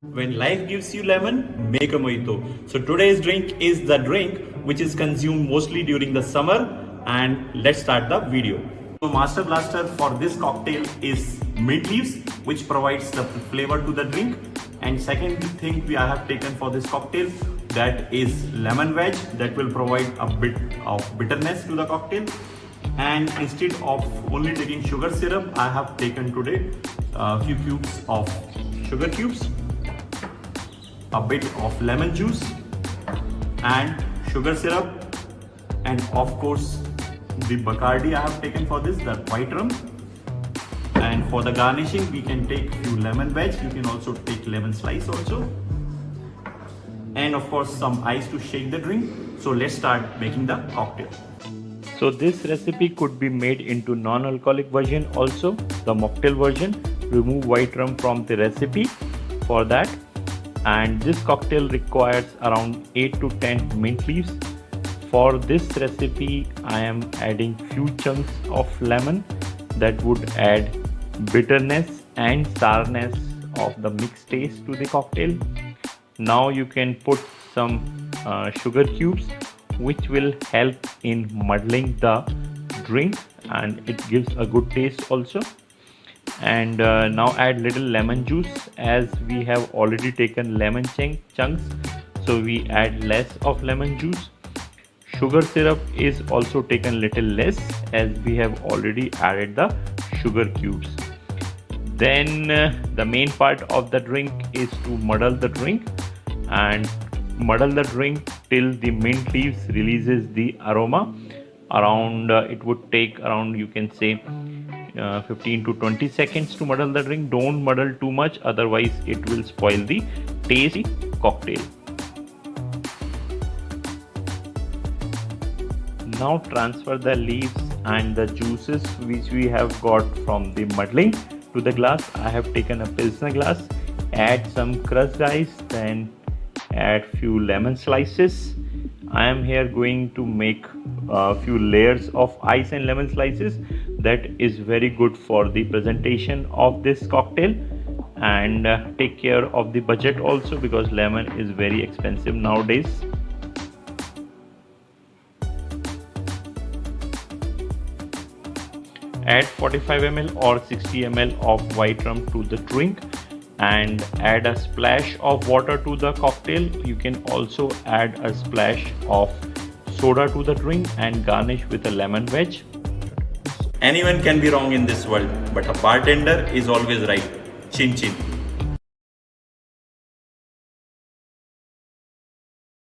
When life gives you lemon, make a mojito. So today's drink is the drink which is consumed mostly during the summer, and let's start the video. So master blaster for this cocktail is mint leaves, which provides the flavor to the drink. And second thing I have taken for this cocktail, that is lemon wedge, that will provide a bit of bitterness to the cocktail. And instead of only taking sugar syrup, I have taken today a few cubes of sugar cubes, a bit of lemon juice and sugar syrup, and of course the Bacardi I have taken for this, the white rum. And for the garnishing, we can take few lemon wedge, you can also take lemon slice also, and of course some ice to shake the drink. So let's start making the cocktail. So this recipe could be made into non-alcoholic version also, the mocktail version. Remove white rum from the recipe for that. And this cocktail requires around 8 to 10 mint leaves. For this recipe, I am adding few chunks of lemon that would add bitterness and sourness of the mixed taste to the cocktail. Now you can put some sugar cubes, which will help in muddling the drink and it gives a good taste also. And now add little lemon juice, as we have already taken lemon chunks, so we add less of lemon juice. Sugar syrup is also taken little less, as we have already added the sugar cubes. Then the main part of the drink is to muddle the drink, and muddle the drink till the mint leaves releases the aroma. Around it would take around, you can say, 15 to 20 seconds to muddle the drink. Don't muddle too much, otherwise it will spoil the tasty cocktail. Now transfer the leaves and the juices which we have got from the muddling to the glass. I have taken a pilsner glass. Add some crushed ice, then add few lemon slices. I am here going to make a few layers of ice and lemon slices. That is very good for the presentation of this cocktail, and take care of the budget also, because lemon is very expensive nowadays. Add 45 ml or 60 ml of white rum to the drink and add a splash of water to the cocktail. You can also add a splash of soda to the drink and garnish with a lemon wedge. Anyone can be wrong in this world, but a bartender is always right. Chin chin.